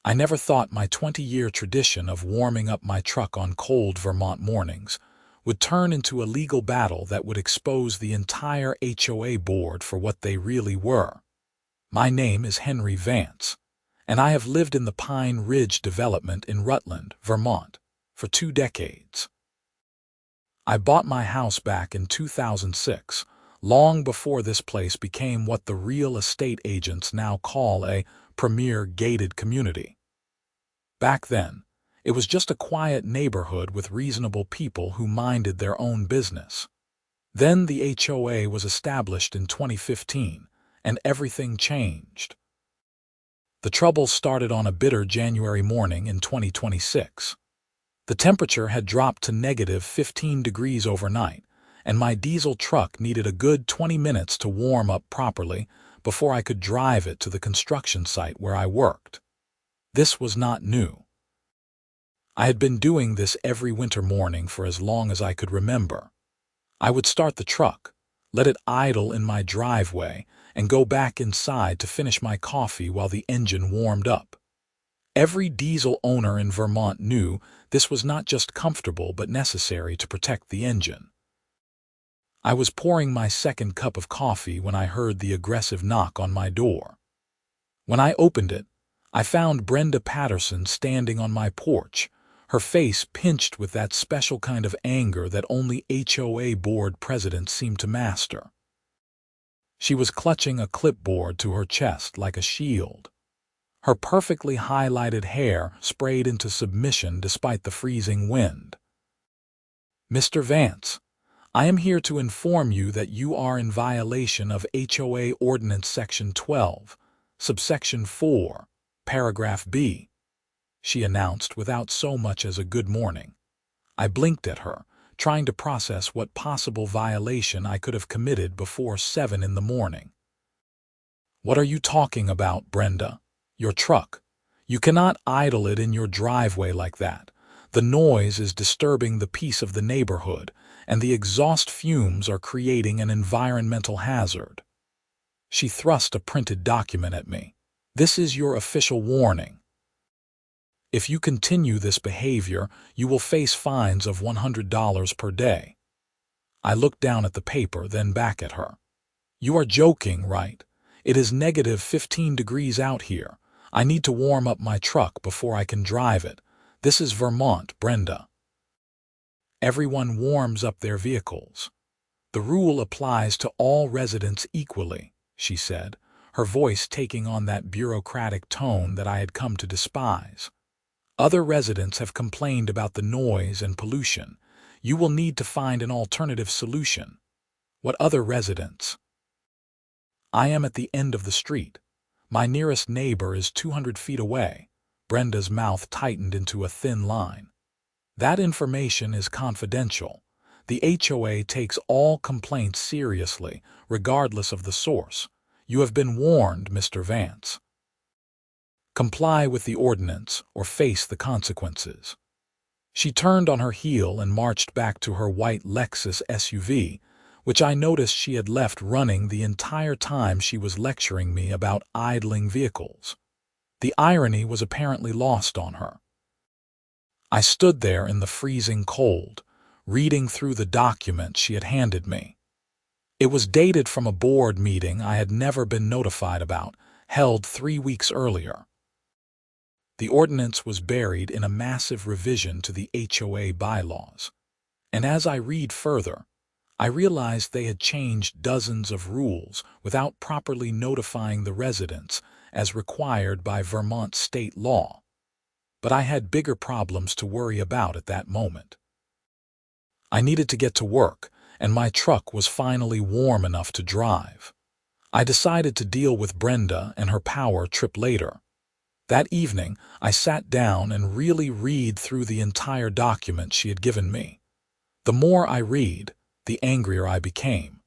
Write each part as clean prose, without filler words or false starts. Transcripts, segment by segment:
I never thought my 20-year tradition of warming up my truck on cold Vermont mornings would turn into a legal battle that would expose the entire HOA board for what they really were. My name is Henry Vance, and I have lived in the Pine Ridge development in Rutland, Vermont, for 2 decades. I bought my house back in 2006, long before this place became what the real estate agents now call a premier gated community. Back then, it was just a quiet neighborhood with reasonable people who minded their own business. Then the HOA was established in 2015, and everything changed. The trouble started on a bitter January morning in 2026. The temperature had dropped to negative 15 degrees overnight, and my diesel truck needed a good 20 minutes to warm up properly before I could drive it to the construction site where I worked. This was not new. I had been doing this every winter morning for as long as I could remember. I would start the truck, let it idle in my driveway, and go back inside to finish my coffee while the engine warmed up. Every diesel owner in Vermont knew this was not just comfortable but necessary to protect the engine. I was pouring my second cup of coffee when I heard the aggressive knock on my door. When I opened it, I found Brenda Patterson standing on my porch, her face pinched with that special kind of anger that only HOA board presidents seem to master. She was clutching a clipboard to her chest like a shield. Her perfectly highlighted hair sprayed into submission despite the freezing wind. "Mr. Vance, I am here to inform you that you are in violation of HOA Ordinance Section 12, subsection 4, paragraph B," she announced without so much as a good morning. I blinked at her, trying to process what possible violation I could have committed before 7 in the morning. "What are you talking about, Brenda? Your truck. You cannot idle it in your driveway like that. The noise is disturbing the peace of the neighborhood, and the exhaust fumes are creating an environmental hazard." She thrust a printed document at me. "This is your official warning. If you continue this behavior, you will face fines of $100 per day." I looked down at the paper, then back at her. "You are joking, right? It is negative 15 degrees out here. I need to warm up my truck before I can drive it. This is Vermont, Brenda. Everyone warms up their vehicles. The rule applies to all residents equally," she said, her voice taking on that bureaucratic tone that I had come to despise. "Other residents have complained about the noise and pollution. You will need to find an alternative solution." "What other residents?" "I am at the end of the street. My nearest neighbor is 200 feet away." Brenda's mouth tightened into a thin line. "That information is confidential. The HOA takes all complaints seriously, regardless of the source. You have been warned, Mr. Vance. Comply with the ordinance or face the consequences." She turned on her heel and marched back to her white Lexus SUV, which I noticed she had left running the entire time she was lecturing me about idling vehicles. The irony was apparently lost on her. I stood there in the freezing cold, reading through the document she had handed me. It was dated from a board meeting I had never been notified about, held 3 weeks earlier. The ordinance was buried in a massive revision to the HOA bylaws, and as I read further, I realized they had changed dozens of rules without properly notifying the residents as required by Vermont state law. But I had bigger problems to worry about at that moment. I needed to get to work, and my truck was finally warm enough to drive. I decided to deal with Brenda and her power trip later. That evening, I sat down and really read through the entire document she had given me. The more I read, the angrier I became.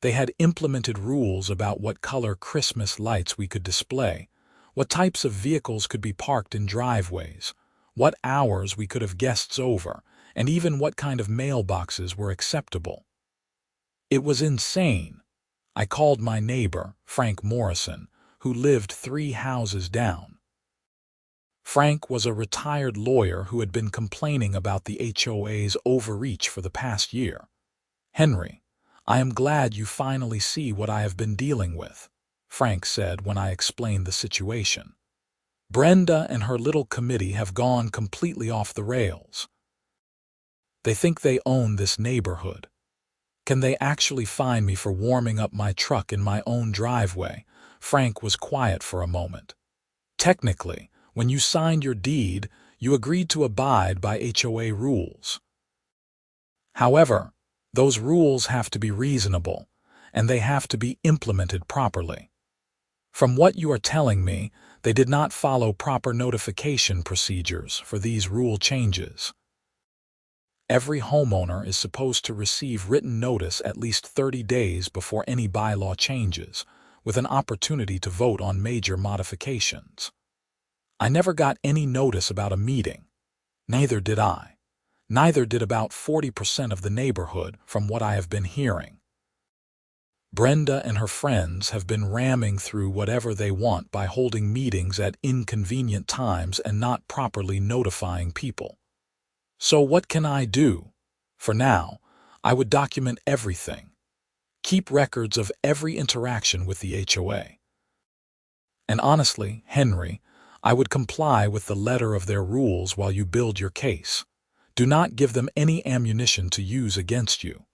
They had implemented rules about what color Christmas lights we could display, what types of vehicles could be parked in driveways, what hours we could have guests over, and even what kind of mailboxes were acceptable. It was insane. I called my neighbor, Frank Morrison, who lived 3 houses down. Frank was a retired lawyer who had been complaining about the HOA's overreach for the past year. "Henry, I am glad you finally see what I have been dealing with," Frank said when I explained the situation. "Brenda and her little committee have gone completely off the rails. They think they own this neighborhood. Can they actually fine me for warming up my truck in my own driveway?" Frank was quiet for a moment. "Technically, when you signed your deed, you agreed to abide by HOA rules. However, those rules have to be reasonable, and they have to be implemented properly. From what you are telling me, they did not follow proper notification procedures for these rule changes. Every homeowner is supposed to receive written notice at least 30 days before any bylaw changes, with an opportunity to vote on major modifications. I never got any notice about a meeting. Neither did I. Neither did about 40% of the neighborhood, from what I have been hearing. Brenda and her friends have been ramming through whatever they want by holding meetings at inconvenient times and not properly notifying people. So what can I do? For now, I would document everything. Keep records of every interaction with the HOA. And honestly, Henry, I would comply with the letter of their rules while you build your case. Do not give them any ammunition to use against you."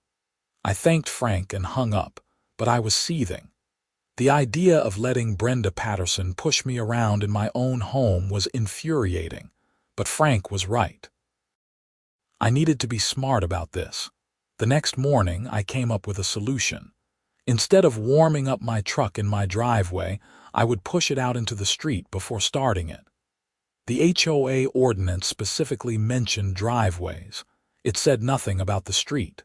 I thanked Frank and hung up, but I was seething. The idea of letting Brenda Patterson push me around in my own home was infuriating, but Frank was right. I needed to be smart about this. The next morning, I came up with a solution. Instead of warming up my truck in my driveway, I would push it out into the street before starting it. The HOA ordinance specifically mentioned driveways. It said nothing about the street.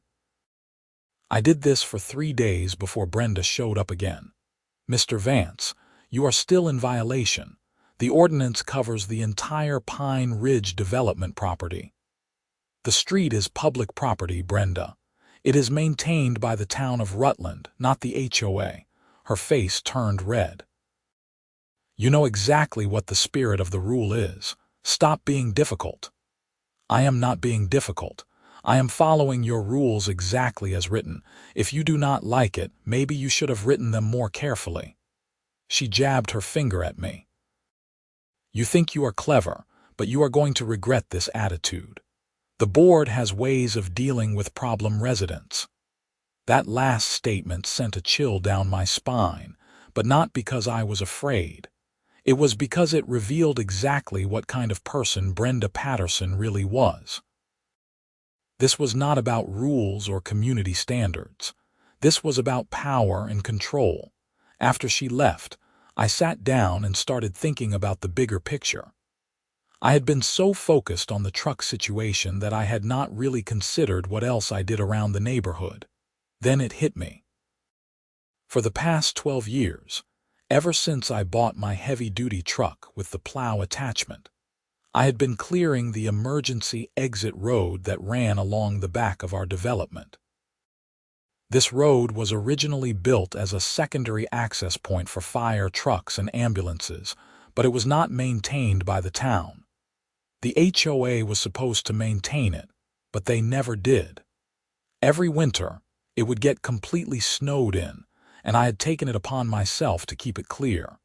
I did this for 3 days before Brenda showed up again. "Mr. Vance, you are still in violation. The ordinance covers the entire Pine Ridge development property." "The street is public property, Brenda. It is maintained by the town of Rutland, not the HOA. Her face turned red. "You know exactly what the spirit of the rule is. Stop being difficult." "I am not being difficult. I am following your rules exactly as written. If you do not like it, maybe you should have written them more carefully." She jabbed her finger at me. "You think you are clever, but you are going to regret this attitude. The board has ways of dealing with problem residents." That last statement sent a chill down my spine, but not because I was afraid. It was because it revealed exactly what kind of person Brenda Patterson really was. This was not about rules or community standards. This was about power and control. After she left, I sat down and started thinking about the bigger picture. I had been so focused on the truck situation that I had not really considered what else I did around the neighborhood. Then it hit me. For the past 12 years, ever since I bought my heavy-duty truck with the plow attachment, I had been clearing the emergency exit road that ran along the back of our development. This road was originally built as a secondary access point for fire trucks and ambulances, but it was not maintained by the town. The HOA was supposed to maintain it, but they never did. Every winter, it would get completely snowed in, and I had taken it upon myself to keep it clear.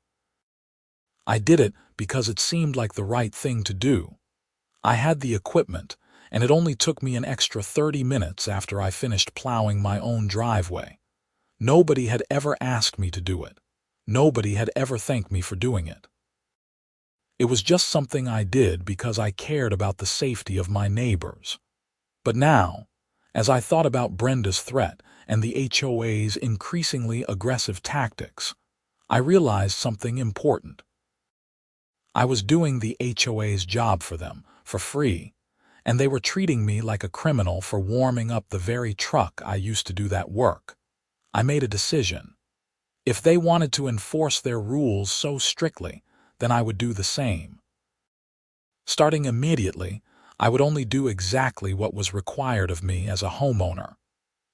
I did it because it seemed like the right thing to do. I had the equipment, and it only took me an extra 30 minutes after I finished plowing my own driveway. Nobody had ever asked me to do it. Nobody had ever thanked me for doing it. It was just something I did because I cared about the safety of my neighbors. But now, as I thought about Brenda's threat and the HOA's increasingly aggressive tactics, I realized something important. I was doing the HOA's job for them, for free, and they were treating me like a criminal for warming up the very truck I used to do that work. I made a decision. If they wanted to enforce their rules so strictly, then I would do the same. Starting immediately, I would only do exactly what was required of me as a homeowner.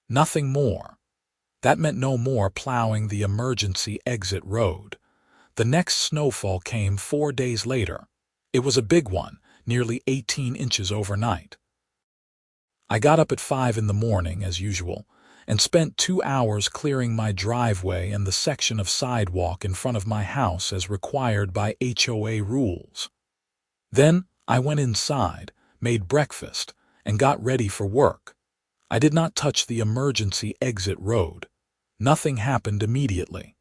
Nothing more. That meant no more plowing the emergency exit road. The next snowfall came 4 days later, It was a big one, nearly 18 inches overnight. I got up at 5 in the morning, as usual, and spent 2 hours clearing my driveway and the section of sidewalk in front of my house as required by HOA rules. Then I went inside, made breakfast, and got ready for work. I did not touch the emergency exit road. Nothing happened immediately.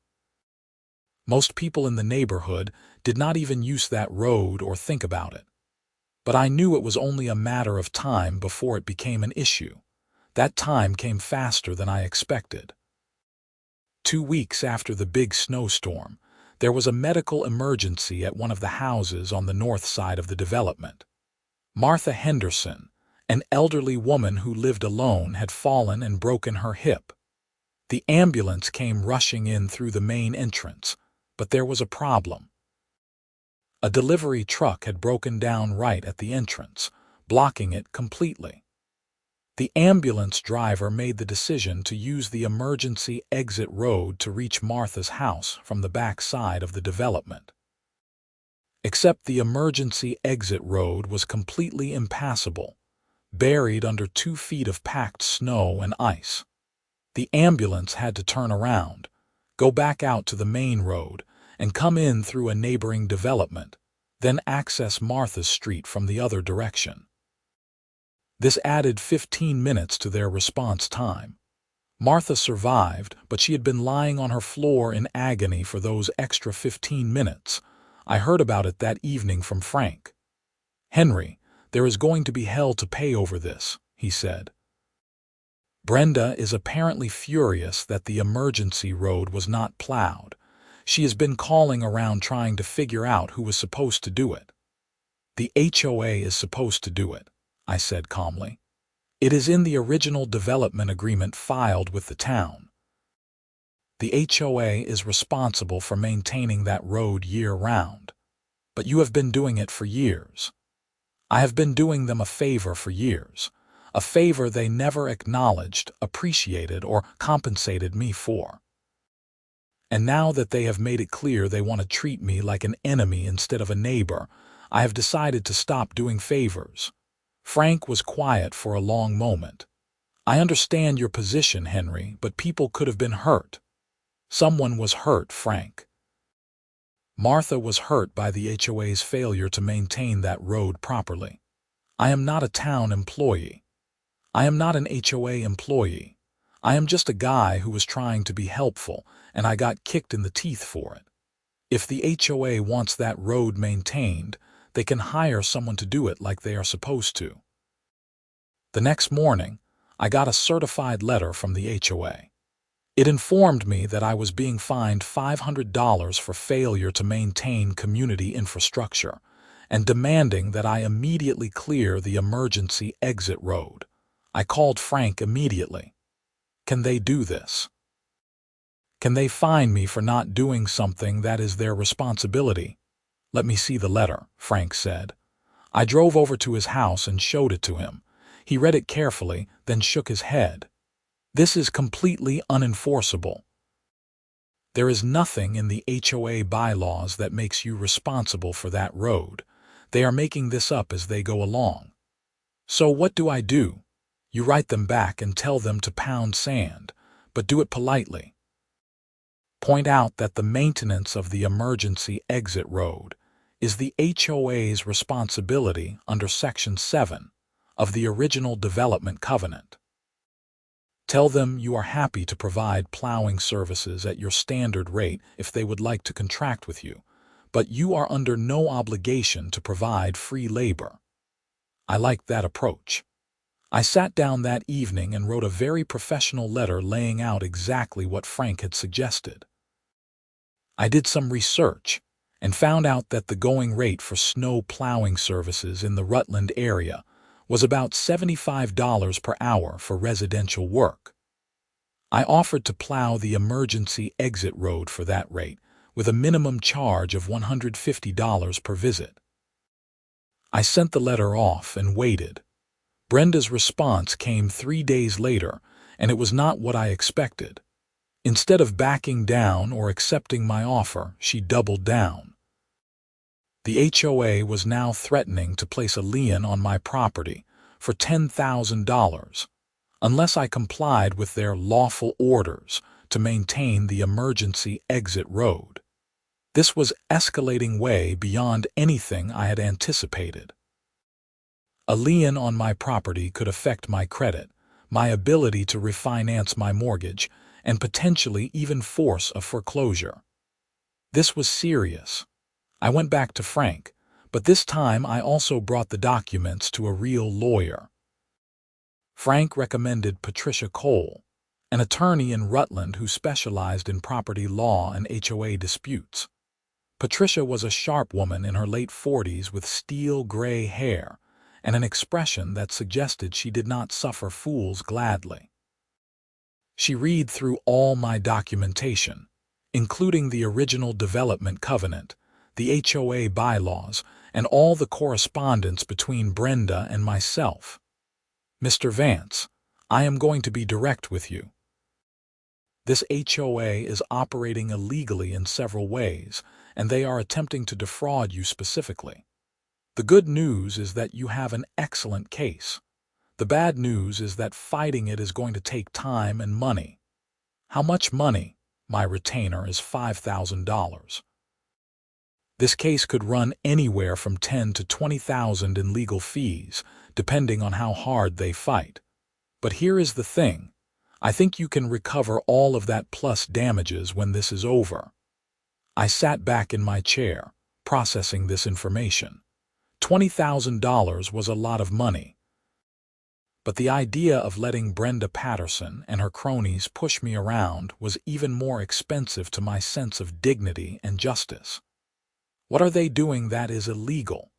Most people in the neighborhood did not even use that road or think about it. But I knew it was only a matter of time before it became an issue. That time came faster than I expected. 2 weeks after the big snowstorm, there was a medical emergency at one of the houses on the north side of the development. Martha Henderson, an elderly woman who lived alone, had fallen and broken her hip. The ambulance came rushing in through the main entrance, but there was a problem. A delivery truck had broken down right at the entrance, blocking it completely. The ambulance driver made the decision to use the emergency exit road to reach Martha's house from the back side of the development. Except the emergency exit road was completely impassable, buried under 2 feet of packed snow and ice. The ambulance had to turn around, go back out to the main road, and come in through a neighboring development, then access Martha's street from the other direction. This added 15 minutes to their response time. Martha survived, but she had been lying on her floor in agony for those extra 15 minutes. I heard about it that evening from Frank. "Henry, there is going to be hell to pay over this," he said. "Brenda is apparently furious that the emergency road was not plowed. She has been calling around trying to figure out who was supposed to do it." "The HOA is supposed to do it," I said calmly. "It is in the original development agreement filed with the town. The HOA is responsible for maintaining that road year-round. But you have been doing it for years. I have been doing them a favor for years, a favor they never acknowledged, appreciated, or compensated me for. And now that they have made it clear they want to treat me like an enemy instead of a neighbor, I have decided to stop doing favors." Frank was quiet for a long moment. "I understand your position, Henry, but people could have been hurt." "Someone was hurt, Frank. Martha was hurt by the HOA's failure to maintain that road properly. I am not a town employee. I am not an HOA employee. I am just a guy who was trying to be helpful, and I got kicked in the teeth for it. If the HOA wants that road maintained, they can hire someone to do it like they are supposed to." The next morning, I got a certified letter from the HOA. It informed me that I was being fined $500 for failure to maintain community infrastructure, and demanding that I immediately clear the emergency exit road. I called Frank immediately. "Can they do this? Can they fine me for not doing something that is their responsibility?" "Let me see the letter," Frank said. I drove over to his house and showed it to him. He read it carefully, then shook his head. "This is completely unenforceable. There is nothing in the HOA bylaws that makes you responsible for that road. They are making this up as they go along. So what do I do? You write them back and tell them to pound sand, but do it politely. Point out that the maintenance of the emergency exit road is the HOA's responsibility under Section 7 of the original development covenant. Tell them you are happy to provide plowing services at your standard rate if they would like to contract with you, but you are under no obligation to provide free labor." I liked that approach. I sat down that evening and wrote a very professional letter laying out exactly what Frank had suggested. I did some research and found out that the going rate for snow plowing services in the Rutland area was about $75 per hour for residential work. I offered to plow the emergency exit road for that rate, with a minimum charge of $150 per visit. I sent the letter off and waited. Brenda's response came 3 days later, and it was not what I expected. Instead of backing down or accepting my offer, she doubled down. The HOA was now threatening to place a lien on my property for $10,000 unless I complied with their lawful orders to maintain the emergency exit road. This was escalating way beyond anything I had anticipated. A lien on my property could affect my credit, my ability to refinance my mortgage, and potentially even force a foreclosure. This was serious. I went back to Frank, but this time I also brought the documents to a real lawyer. Frank recommended Patricia Cole, an attorney in Rutland who specialized in property law and HOA disputes. Patricia was a sharp woman in her late 40s with steel gray hair and an expression that suggested she did not suffer fools gladly. She read through all my documentation, including the original development covenant, the HOA bylaws, and all the correspondence between Brenda and myself. "Mr. Vance, I am going to be direct with you. This HOA is operating illegally in several ways, and they are attempting to defraud you specifically. The good news is that you have an excellent case. The bad news is that fighting it is going to take time and money. How much money? My retainer is $5,000. This case could run anywhere from $10,000 to $20,000 in legal fees, depending on how hard they fight. But here is the thing. I think you can recover all of that plus damages when this is over." I sat back in my chair, processing this information. $20,000 was a lot of money. But the idea of letting Brenda Patterson and her cronies push me around was even more expensive to my sense of dignity and justice. "What are they doing that is illegal?"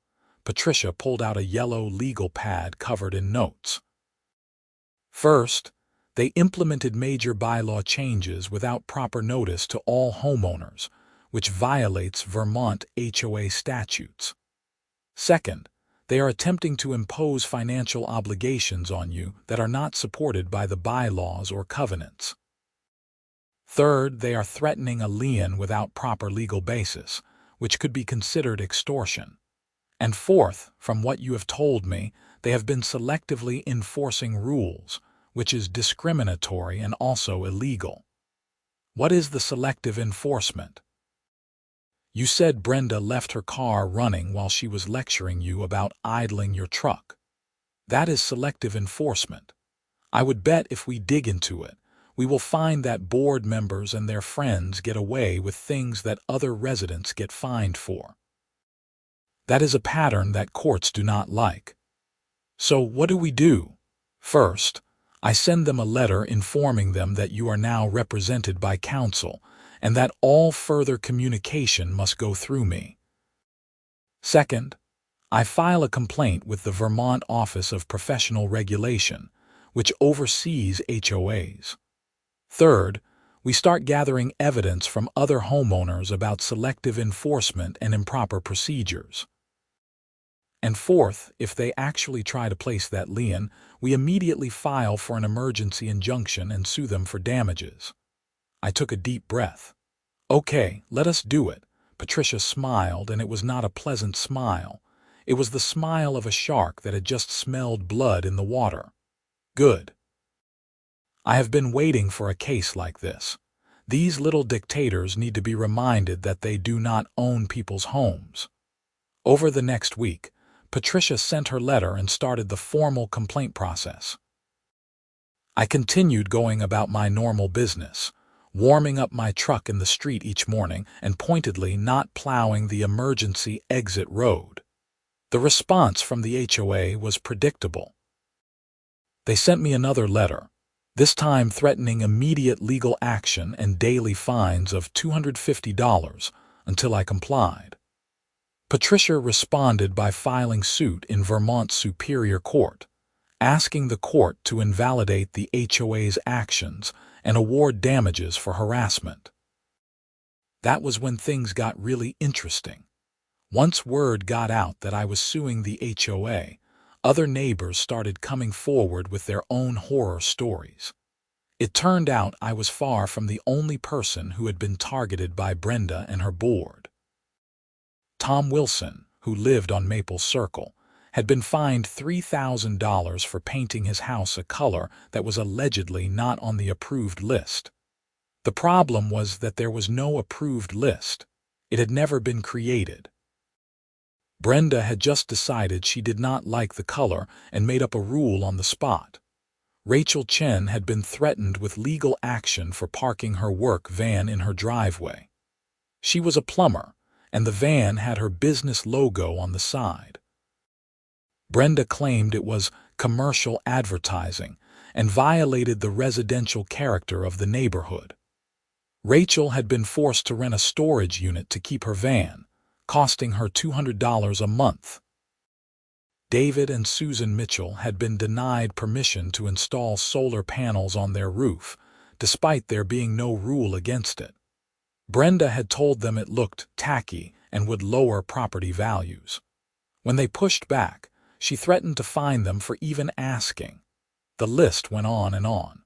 Patricia pulled out a yellow legal pad covered in notes. "First, they implemented major bylaw changes without proper notice to all homeowners, which violates Vermont HOA statutes. Second, they are attempting to impose financial obligations on you that are not supported by the bylaws or covenants. Third, they are threatening a lien without proper legal basis, which could be considered extortion. And fourth, from what you have told me, they have been selectively enforcing rules, which is discriminatory and also illegal." "What is the selective enforcement?" "You said Brenda left her car running while she was lecturing you about idling your truck. That is selective enforcement. I would bet if we dig into it, we will find that board members and their friends get away with things that other residents get fined for. That is a pattern that courts do not like. So what do we do? First, I send them a letter informing them that you are now represented by counsel and that all further communication must go through me. Second, I file a complaint with the Vermont Office of Professional Regulation, which oversees HOAs. Third, we start gathering evidence from other homeowners about selective enforcement and improper procedures. And fourth, if they actually try to place that lien, we immediately file for an emergency injunction and sue them for damages." I took a deep breath. "Okay, let us do it." Patricia smiled, and it was not a pleasant smile. It was the smile of a shark that had just smelled blood in the water. "Good. I have been waiting for a case like this. These little dictators need to be reminded that they do not own people's homes." Over the next week, Patricia sent her letter and started the formal complaint process. I continued going about my normal business, warming up my truck in the street each morning and pointedly not plowing the emergency exit road. The response from the HOA was predictable. They sent me another letter, this time threatening immediate legal action and daily fines of $250 until I complied. Patricia responded by filing suit in Vermont Superior Court, asking the court to invalidate the HOA's actions and award damages for harassment. That was when things got really interesting. Once word got out that I was suing the HOA, other neighbors started coming forward with their own horror stories. It turned out I was far from the only person who had been targeted by Brenda and her board. Tom Wilson, who lived on Maple Circle, had been fined $3,000 for painting his house a color that was allegedly not on the approved list. The problem was that there was no approved list. It had never been created. Brenda had just decided she did not like the color and made up a rule on the spot. Rachel Chen had been threatened with legal action for parking her work van in her driveway. She was a plumber, and the van had her business logo on the side. Brenda claimed it was commercial advertising and violated the residential character of the neighborhood. Rachel had been forced to rent a storage unit to keep her van, costing her $200 a month. David and Susan Mitchell had been denied permission to install solar panels on their roof, despite there being no rule against it. Brenda had told them it looked tacky and would lower property values. When they pushed back, she threatened to fine them for even asking. The list went on and on.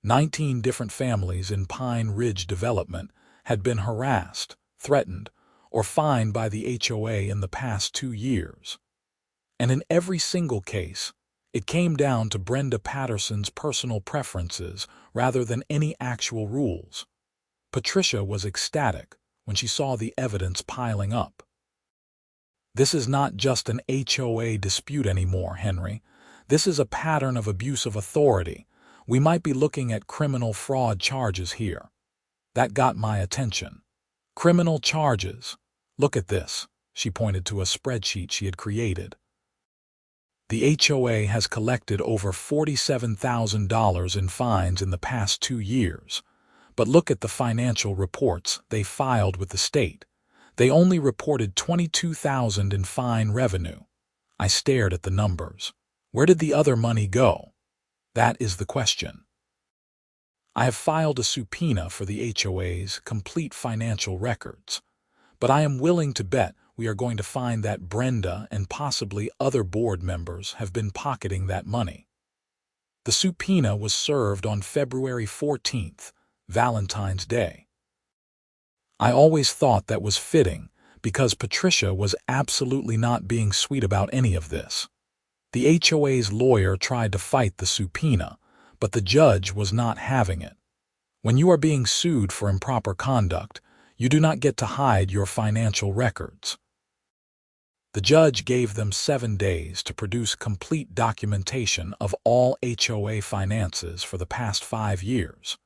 19 different families in Pine Ridge development had been harassed, threatened, or fined by the HOA in the past 2 years. And in every single case, it came down to Brenda Patterson's personal preferences rather than any actual rules. Patricia was ecstatic when she saw the evidence piling up. "This is not just an HOA dispute anymore, Henry. This is a pattern of abuse of authority. We might be looking at criminal fraud charges here." That got my attention. Criminal charges. Look at this. She pointed to a spreadsheet she had created. The HOA has collected over $47,000 in fines in the past 2 years. But look at the financial reports they filed with the state. They only reported $22,000 in fine revenue. I stared at the numbers. Where did the other money go? That is the question. I have filed a subpoena for the HOA's complete financial records, but I am willing to bet we are going to find that Brenda and possibly other board members have been pocketing that money. The subpoena was served on February 14th, Valentine's Day. I always thought that was fitting because Patricia was absolutely not being sweet about any of this. The HOA's lawyer tried to fight the subpoena, but the judge was not having it. When you are being sued for improper conduct, you do not get to hide your financial records. The judge gave them 7 days to produce complete documentation of all HOA finances for the past 5 years.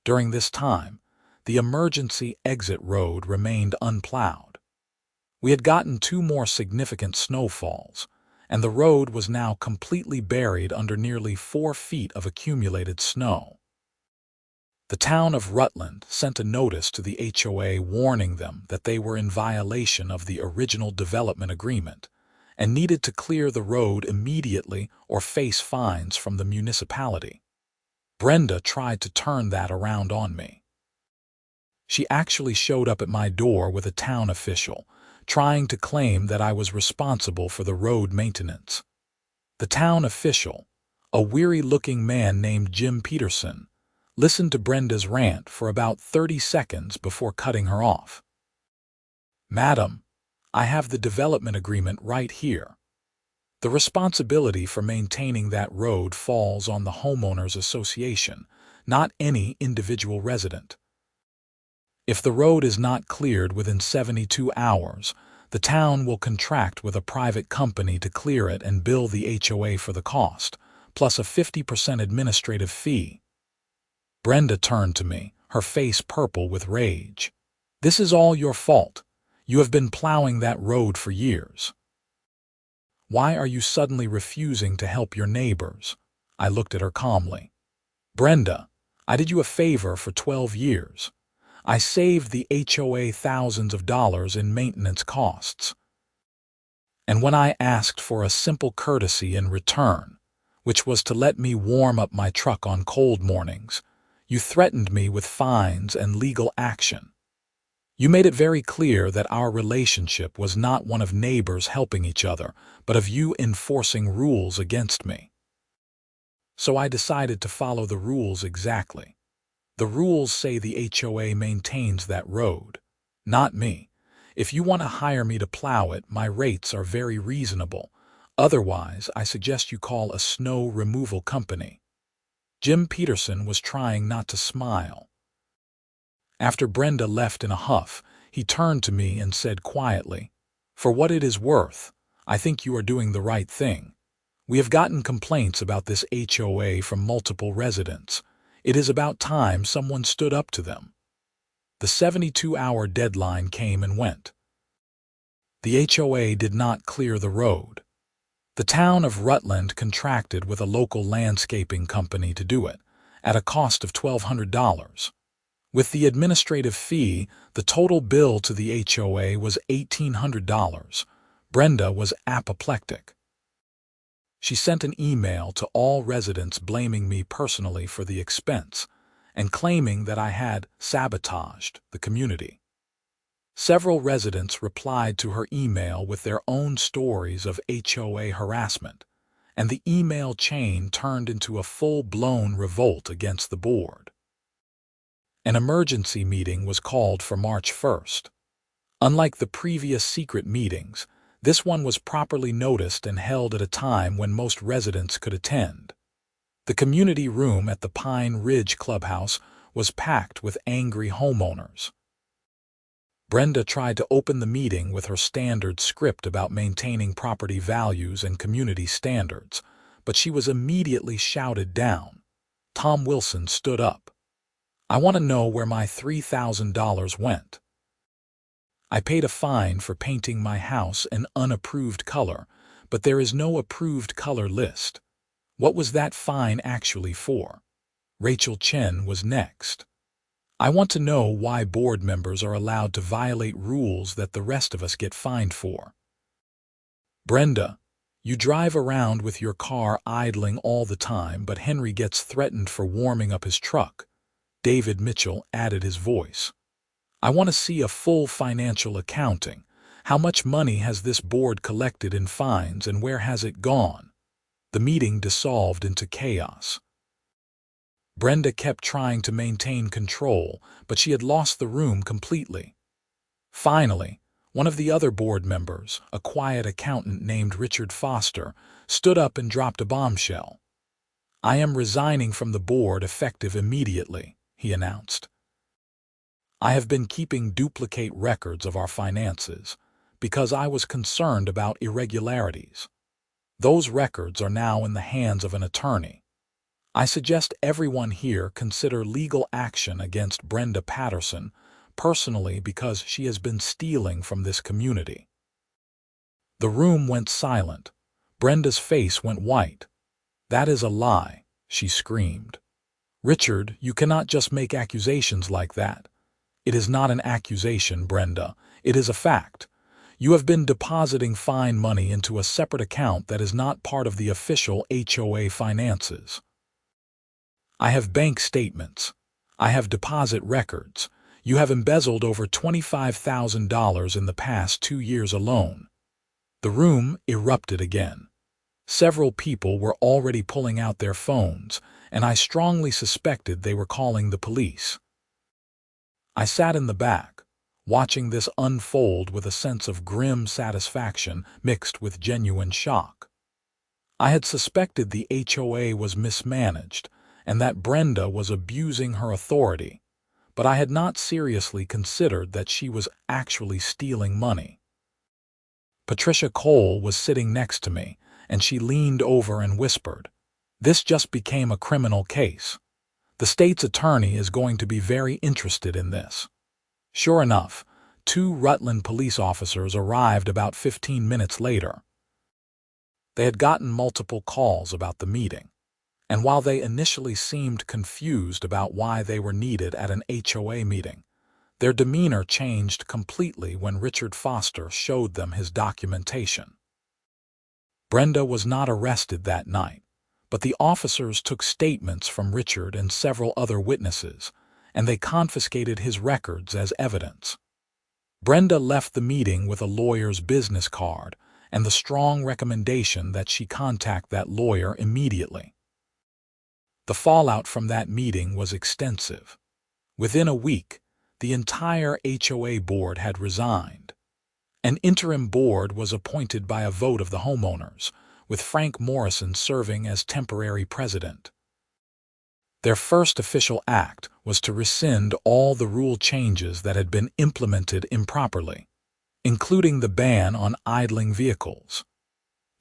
During this time, the emergency exit road remained unplowed. We had gotten 2 more significant snowfalls, and the road was now completely buried under nearly 4 feet of accumulated snow. The town of Rutland sent a notice to the HOA warning them that they were in violation of the original development agreement and needed to clear the road immediately or face fines from the municipality. Brenda tried to turn that around on me. She actually showed up at my door with a town official, trying to claim that I was responsible for the road maintenance. The town official, a weary-looking man named Jim Peterson, listened to Brenda's rant for about 30 seconds before cutting her off. "Madam, I have the development agreement right here. The responsibility for maintaining that road falls on the homeowners association, not any individual resident. If the road is not cleared within 72 hours, the town will contract with a private company to clear it and bill the HOA for the cost, plus a 50% administrative fee." Brenda turned to me, her face purple with rage. "This is all your fault. You have been plowing that road for years. Why are you suddenly refusing to help your neighbors?" I looked at her calmly. "Brenda, I did you a favor for 12 years. I saved the HOA thousands of dollars in maintenance costs. And when I asked for a simple courtesy in return, which was to let me warm up my truck on cold mornings, you threatened me with fines and legal action. You made it very clear that our relationship was not one of neighbors helping each other, but of you enforcing rules against me. So I decided to follow the rules exactly. The rules say the HOA maintains that road, not me. If you want to hire me to plow it, my rates are very reasonable. Otherwise, I suggest you call a snow removal company." Jim Peterson was trying not to smile. After Brenda left in a huff, he turned to me and said quietly, "For what it is worth, I think you are doing the right thing. We have gotten complaints about this HOA from multiple residents. It is about time someone stood up to them." The 72-hour deadline came and went. The HOA did not clear the road. The town of Rutland contracted with a local landscaping company to do it, at a cost of $1,200. With the administrative fee, the total bill to the HOA was $1,800. Brenda was apoplectic. She sent an email to all residents blaming me personally for the expense and claiming that I had sabotaged the community. Several residents replied to her email with their own stories of HOA harassment, and the email chain turned into a full-blown revolt against the board. An emergency meeting was called for March 1st. Unlike the previous secret meetings, this one was properly noticed and held at a time when most residents could attend. The community room at the Pine Ridge Clubhouse was packed with angry homeowners. Brenda tried to open the meeting with her standard script about maintaining property values and community standards, but she was immediately shouted down. Tom Wilson stood up. "I want to know where my $3,000 went. I paid a fine for painting my house an unapproved color, but there is no approved color list. What was that fine actually for?" Rachel Chen was next. "I want to know why board members are allowed to violate rules that the rest of us get fined for." "Brenda, you drive around with your car idling all the time, but Henry gets threatened for warming up his truck." David Mitchell added his voice. "I want to see a full financial accounting. How much money has this board collected in fines and where has it gone?" The meeting dissolved into chaos. Brenda kept trying to maintain control, but she had lost the room completely. Finally, one of the other board members, a quiet accountant named Richard Foster, stood up and dropped a bombshell. "I am resigning from the board effective immediately," he announced. "I have been keeping duplicate records of our finances because I was concerned about irregularities. Those records are now in the hands of an attorney. I suggest everyone here consider legal action against Brenda Patterson personally because she has been stealing from this community." The room went silent. Brenda's face went white. "That is a lie," she screamed. "Richard, you cannot just make accusations like that." "It is not an accusation, Brenda. It is a fact. You have been depositing fine money into a separate account that is not part of the official HOA finances. I have bank statements. I have deposit records. You have embezzled over $25,000 in the past 2 years alone." The room erupted again. Several people were already pulling out their phones, and I strongly suspected they were calling the police. I sat in the back, watching this unfold with a sense of grim satisfaction mixed with genuine shock. I had suspected the HOA was mismanaged and that Brenda was abusing her authority, but I had not seriously considered that she was actually stealing money. Patricia Cole was sitting next to me, and she leaned over and whispered, "This just became a criminal case. The state's attorney is going to be very interested in this." Sure enough, 2 Rutland police officers arrived about 15 minutes later. They had gotten multiple calls about the meeting, and while they initially seemed confused about why they were needed at an HOA meeting, their demeanor changed completely when Richard Foster showed them his documentation. Brenda was not arrested that night, but the officers took statements from Richard and several other witnesses, and they confiscated his records as evidence. Brenda left the meeting with a lawyer's business card and the strong recommendation that she contact that lawyer immediately. The fallout from that meeting was extensive. Within a week, the entire HOA board had resigned. An interim board was appointed by a vote of the homeowners, with Frank Morrison serving as temporary president. Their first official act was to rescind all the rule changes that had been implemented improperly, including the ban on idling vehicles.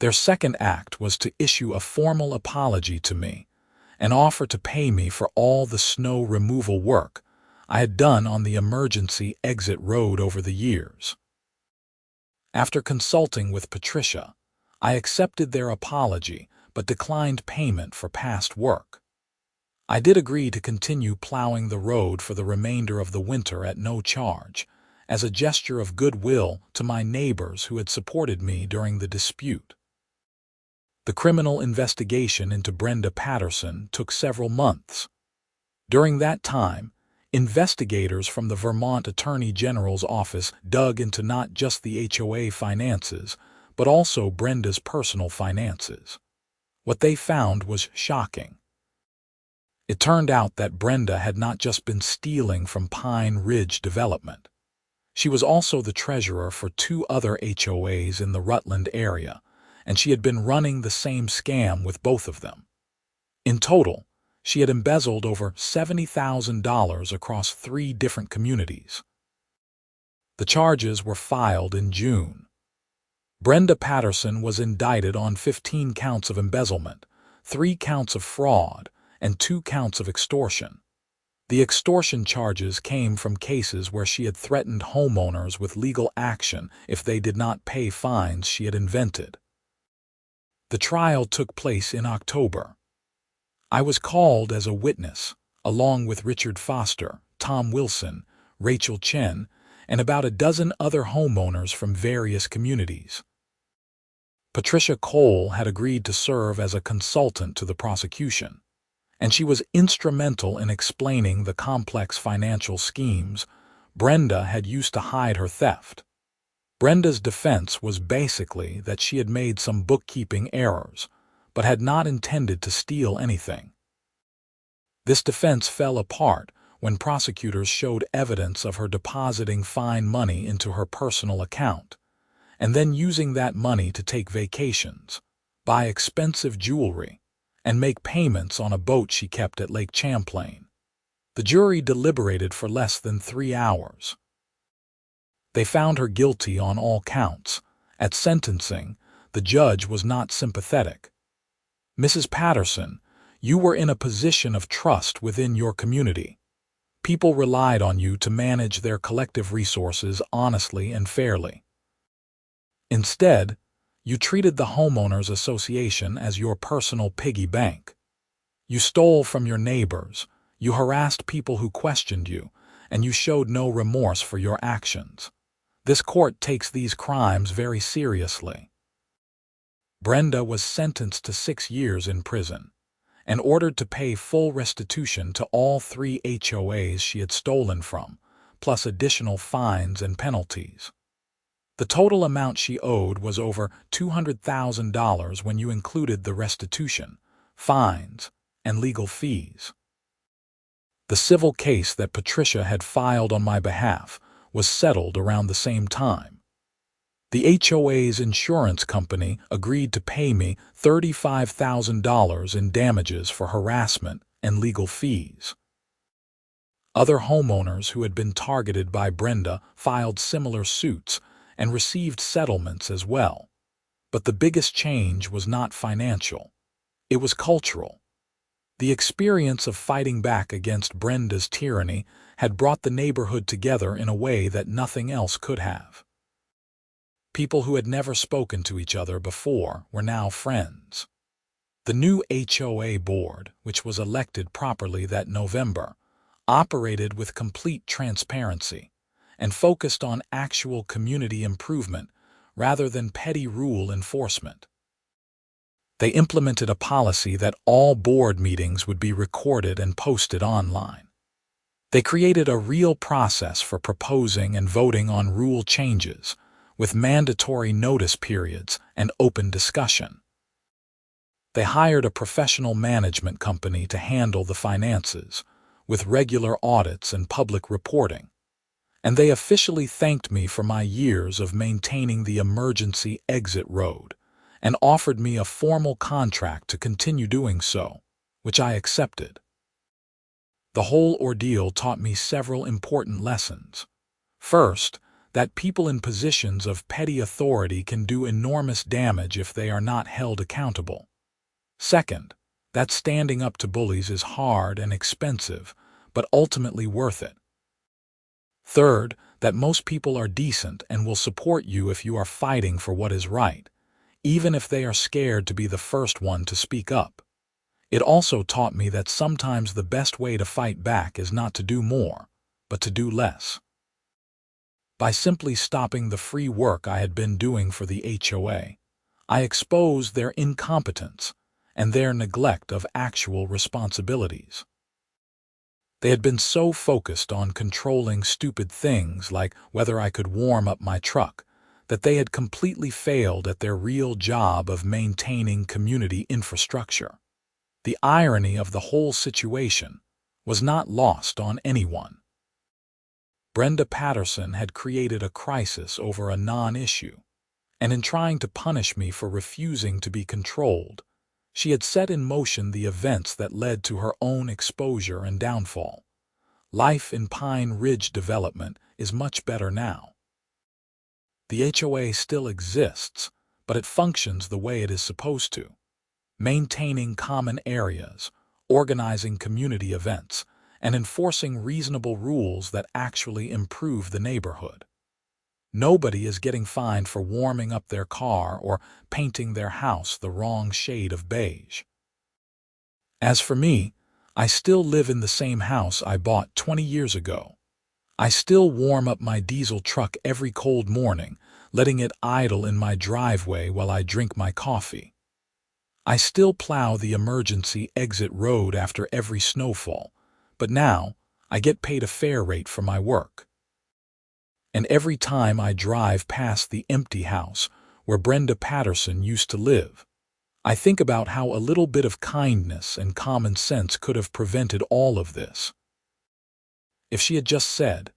Their second act was to issue a formal apology to me and offer to pay me for all the snow removal work I had done on the emergency exit road over the years. After consulting with Patricia, I accepted their apology but declined payment for past work. I did agree to continue plowing the road for the remainder of the winter at no charge, as a gesture of goodwill to my neighbors who had supported me during the dispute. The criminal investigation into Brenda Patterson took several months. During that time, investigators from the Vermont Attorney General's office dug into not just the HOA finances, but also Brenda's personal finances. What they found was shocking. It turned out that Brenda had not just been stealing from Pine Ridge Development. She was also the treasurer for 2 other HOAs in the Rutland area, and she had been running the same scam with both of them. In total, she had embezzled over $70,000 across 3 different communities. The charges were filed in June. Brenda Patterson was indicted on 15 counts of embezzlement, 3 counts of fraud, and 2 counts of extortion. The extortion charges came from cases where she had threatened homeowners with legal action if they did not pay fines she had invented. The trial took place in October. I was called as a witness, along with Richard Foster, Tom Wilson, Rachel Chen, and about a dozen other homeowners from various communities. Patricia Cole had agreed to serve as a consultant to the prosecution, and she was instrumental in explaining the complex financial schemes Brenda had used to hide her theft. Brenda's defense was basically that she had made some bookkeeping errors, but had not intended to steal anything. This defense fell apart when prosecutors showed evidence of her depositing fine money into her personal account, and then using that money to take vacations, buy expensive jewelry, and make payments on a boat she kept at Lake Champlain. The jury deliberated for less than 3 hours. They found her guilty on all counts. At sentencing, the judge was not sympathetic. "Mrs. Patterson, you were in a position of trust within your community. People relied on you to manage their collective resources honestly and fairly. Instead, you treated the homeowners association as your personal piggy bank. You stole from your neighbors, you harassed people who questioned you, and you showed no remorse for your actions. This court takes these crimes very seriously." Brenda was sentenced to 6 years in prison and ordered to pay full restitution to all 3 HOAs she had stolen from, plus additional fines and penalties. The total amount she owed was over $200,000 when you included the restitution, fines, and legal fees. The civil case that Patricia had filed on my behalf was settled around the same time. The HOA's insurance company agreed to pay me $35,000 in damages for harassment and legal fees. Other homeowners who had been targeted by Brenda filed similar suits and received settlements as well. But the biggest change was not financial. It was cultural. The experience of fighting back against Brenda's tyranny had brought the neighborhood together in a way that nothing else could have. People who had never spoken to each other before were now friends. The new HOA board, which was elected properly that November, operated with complete transparency and focused on actual community improvement rather than petty rule enforcement. They implemented a policy that all board meetings would be recorded and posted online. They created a real process for proposing and voting on rule changes, with mandatory notice periods and open discussion. They hired a professional management company to handle the finances, with regular audits and public reporting. and they officially thanked me for my years of maintaining the emergency exit road and offered me a formal contract to continue doing so, which I accepted. The whole ordeal taught me several important lessons. First, that people in positions of petty authority can do enormous damage if they are not held accountable. Second, that standing up to bullies is hard and expensive, but ultimately worth it. Third, that most people are decent and will support you if you are fighting for what is right, even if they are scared to be the first one to speak up. It also taught me that sometimes the best way to fight back is not to do more, but to do less. By simply stopping the free work I had been doing for the HOA, I exposed their incompetence and their neglect of actual responsibilities. They had been so focused on controlling stupid things like whether I could warm up my truck that they had completely failed at their real job of maintaining community infrastructure. The irony of the whole situation was not lost on anyone. Brenda Patterson had created a crisis over a non-issue, and in trying to punish me for refusing to be controlled, she had set in motion the events that led to her own exposure and downfall. Life in Pine Ridge development is much better now. The HOA still exists, but it functions the way it is supposed to, maintaining common areas, organizing community events, and enforcing reasonable rules that actually improve the neighborhood. Nobody is getting fined for warming up their car or painting their house the wrong shade of beige. As for me, I still live in the same house I bought 20 years ago. I still warm up my diesel truck every cold morning, letting it idle in my driveway while I drink my coffee. I still plow the emergency exit road after every snowfall, but now I get paid a fair rate for my work. And every time I drive past the empty house where Brenda Patterson used to live, I think about how a little bit of kindness and common sense could have prevented all of this. If she had just said,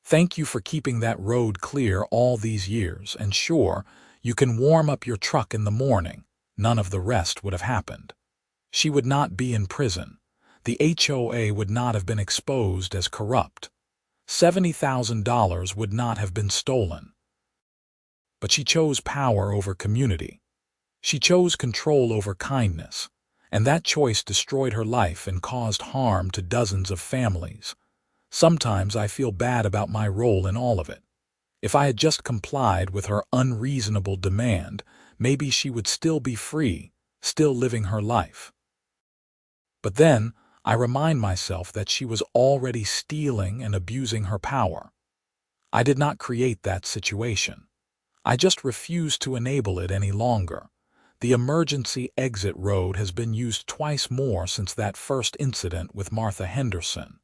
"Thank you for keeping that road clear all these years, and sure, you can warm up your truck in the morning," none of the rest would have happened. She would not be in prison. The HOA would not have been exposed as corrupt. $70,000 would not have been stolen. But she chose power over community. She chose control over kindness, and that choice destroyed her life and caused harm to dozens of families. Sometimes I feel bad about my role in all of it. If I had just complied with her unreasonable demand, maybe she would still be free, still living her life. But then, I remind myself that she was already stealing and abusing her power. I did not create that situation. I just refused to enable it any longer. The emergency exit road has been used twice more since that first incident with Martha Henderson.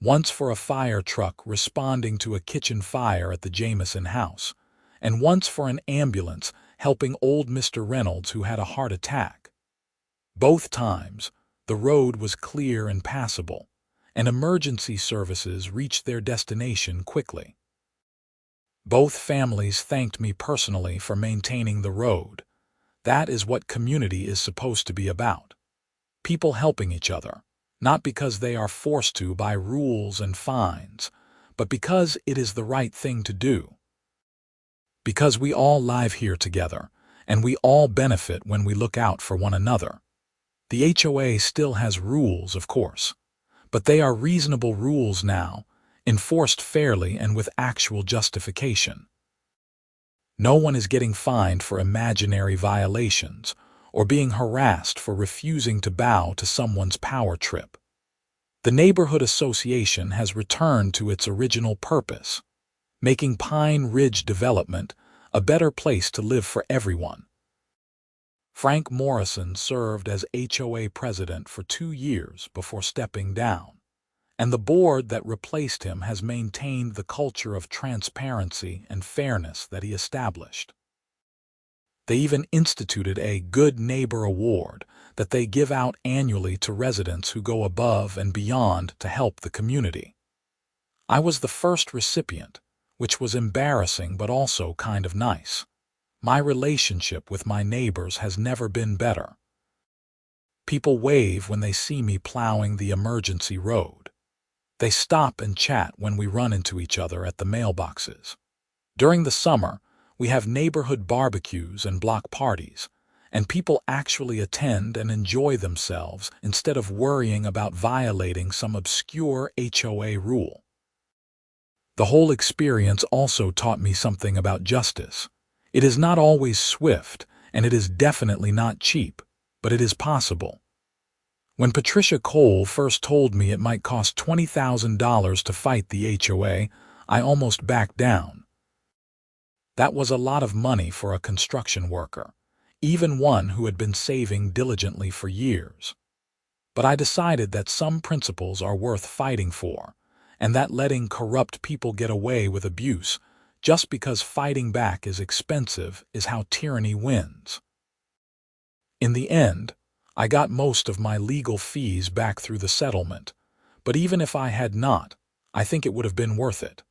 Once for a fire truck responding to a kitchen fire at the Jameson house, and once for an ambulance helping old Mr. Reynolds who had a heart attack. Both times, the road was clear and passable, and emergency services reached their destination quickly. Both families thanked me personally for maintaining the road. That is what community is supposed to be about. People helping each other, not because they are forced to by rules and fines, but because it is the right thing to do. Because we all live here together, and we all benefit when we look out for one another. The HOA still has rules, of course, but they are reasonable rules now, enforced fairly and with actual justification. No one is getting fined for imaginary violations or being harassed for refusing to bow to someone's power trip. The neighborhood association has returned to its original purpose, making Pine Ridge development a better place to live for everyone. Frank Morrison served as HOA president for 2 years before stepping down, and the board that replaced him has maintained the culture of transparency and fairness that he established. They even instituted a Good Neighbor Award that they give out annually to residents who go above and beyond to help the community. I was the first recipient, which was embarrassing but also kind of nice. My relationship with my neighbors has never been better. People wave when they see me plowing the emergency road. They stop and chat when we run into each other at the mailboxes. During the summer, we have neighborhood barbecues and block parties, and people actually attend and enjoy themselves instead of worrying about violating some obscure HOA rule. The whole experience also taught me something about justice. It is not always swift, and it is definitely not cheap, but it is possible. When Patricia Cole first told me it might cost $20,000 to fight the HOA, I almost backed down. That was a lot of money for a construction worker, even one who had been saving diligently for years. But I decided that some principles are worth fighting for, and that letting corrupt people get away with abuse just because fighting back is expensive is how tyranny wins. In the end, I got most of my legal fees back through the settlement, but even if I had not, I think it would have been worth it.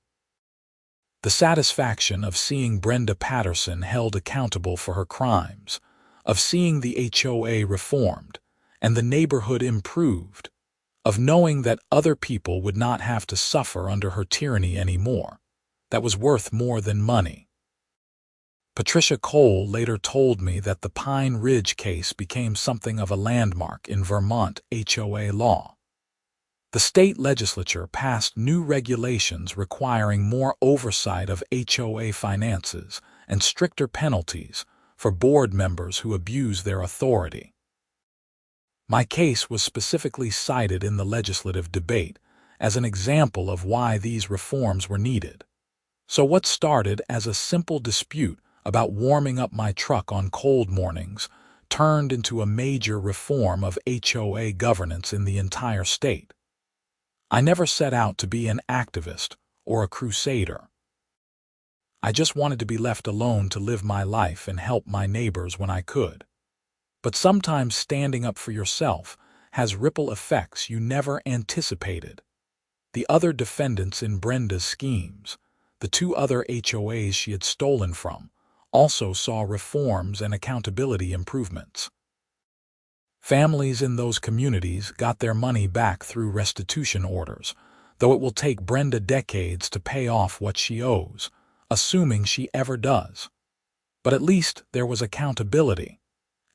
The satisfaction of seeing Brenda Patterson held accountable for her crimes, of seeing the HOA reformed, and the neighborhood improved, of knowing that other people would not have to suffer under her tyranny anymore, that was worth more than money. Patricia Cole later told me that the Pine Ridge case became something of a landmark in Vermont HOA law. The state legislature passed new regulations requiring more oversight of HOA finances and stricter penalties for board members who abuse their authority. My case was specifically cited in the legislative debate as an example of why these reforms were needed. So what started as a simple dispute about warming up my truck on cold mornings turned into a major reform of HOA governance in the entire state. I never set out to be an activist or a crusader. I just wanted to be left alone to live my life and help my neighbors when I could. But sometimes standing up for yourself has ripple effects you never anticipated. The other defendants in Brenda's schemes, the two other HOAs she had stolen from, also saw reforms and accountability improvements. Families in those communities got their money back through restitution orders, though it will take Brenda decades to pay off what she owes, assuming she ever does. But at least there was accountability.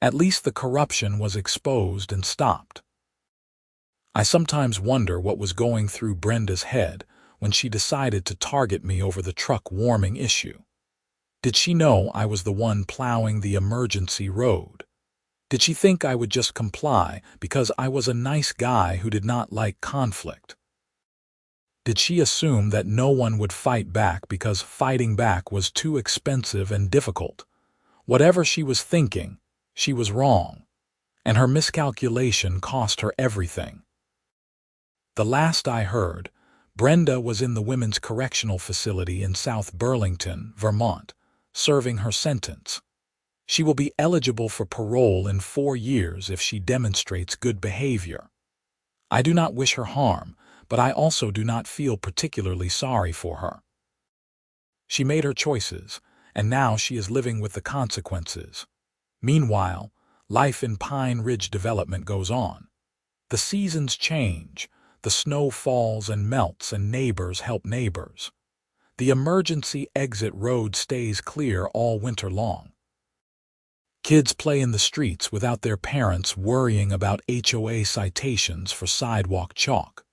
At least the corruption was exposed and stopped. I sometimes wonder what was going through Brenda's head when she decided to target me over the truck warming issue. Did she know I was the one plowing the emergency road? Did she think I would just comply because I was a nice guy who did not like conflict? Did she assume that no one would fight back because fighting back was too expensive and difficult? Whatever she was thinking, she was wrong, and her miscalculation cost her everything. The last I heard, Brenda was in the Women's Correctional Facility in South Burlington, Vermont, serving her sentence. She will be eligible for parole in 4 years if she demonstrates good behavior. I do not wish her harm, but I also do not feel particularly sorry for her. She made her choices, and now she is living with the consequences. Meanwhile, life in Pine Ridge development goes on. The seasons change, the snow falls and melts, and neighbors help neighbors. The emergency exit road stays clear all winter long. Kids play in the streets without their parents worrying about HOA citations for sidewalk chalk.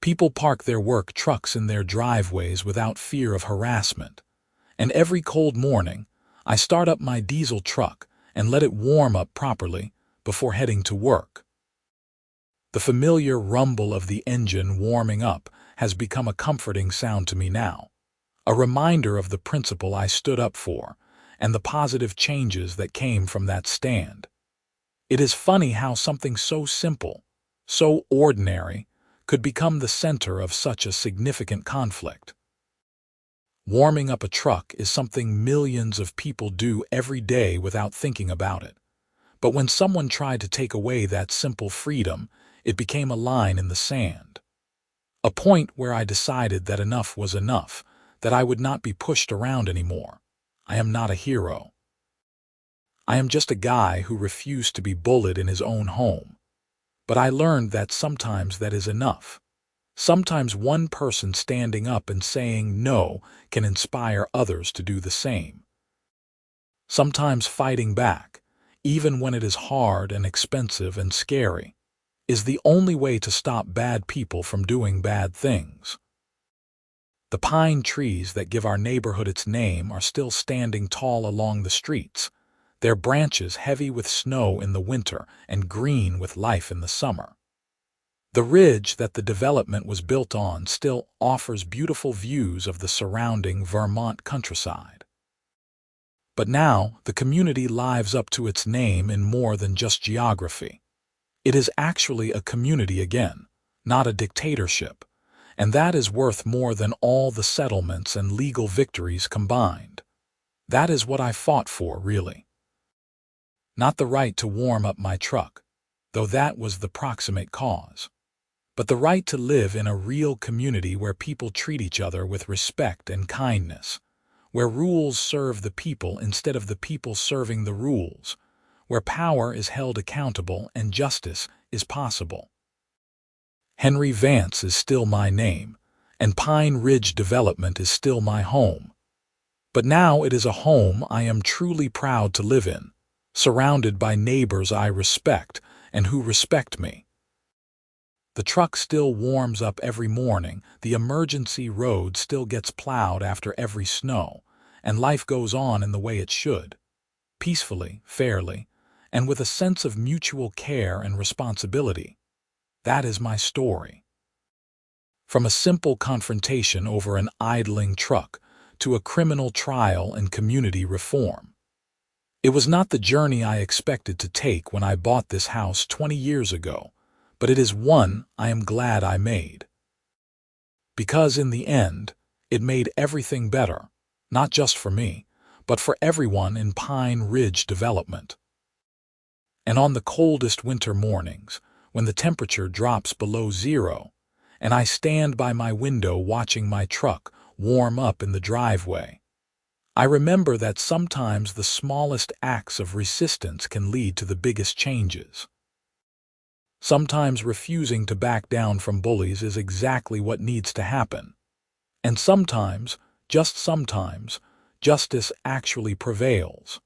People park their work trucks in their driveways without fear of harassment. And every cold morning, I start up my diesel truck and let it warm up properly before heading to work. The familiar rumble of the engine warming up has become a comforting sound to me now, a reminder of the principle I stood up for and the positive changes that came from that stand. It is funny how something so simple, so ordinary, could become the center of such a significant conflict. Warming up a truck is something millions of people do every day without thinking about it. But when someone tried to take away that simple freedom, it became a line in the sand. A point where I decided that enough was enough, that I would not be pushed around anymore. I am not a hero. I am just a guy who refused to be bullied in his own home. But I learned that sometimes that is enough. Sometimes one person standing up and saying no can inspire others to do the same. Sometimes fighting back, even when it is hard and expensive and scary, is the only way to stop bad people from doing bad things. The pine trees that give our neighborhood its name are still standing tall along the streets, their branches heavy with snow in the winter and green with life in the summer. The ridge that the development was built on still offers beautiful views of the surrounding Vermont countryside. But now the community lives up to its name in more than just geography. It is actually a community again, not a dictatorship, and that is worth more than all the settlements and legal victories combined. That is what I fought for, really. Not the right to warm up my truck, though that was the proximate cause, but the right to live in a real community where people treat each other with respect and kindness, where rules serve the people instead of the people serving the rules, where power is held accountable and justice is possible. Henry Vance is still my name, and Pine Ridge Development is still my home. But now it is a home I am truly proud to live in, surrounded by neighbors I respect and who respect me. The truck still warms up every morning, the emergency road still gets plowed after every snow, and life goes on in the way it should, peacefully, fairly, and with a sense of mutual care and responsibility. That is my story. From a simple confrontation over an idling truck to a criminal trial and community reform. It was not the journey I expected to take when I bought this house 20 years ago, but it is one I am glad I made. Because in the end, it made everything better, not just for me, but for everyone in Pine Ridge Development. And on the coldest winter mornings, when the temperature drops below zero, and I stand by my window watching my truck warm up in the driveway, I remember that sometimes the smallest acts of resistance can lead to the biggest changes. Sometimes refusing to back down from bullies is exactly what needs to happen. And sometimes, just sometimes, justice actually prevails.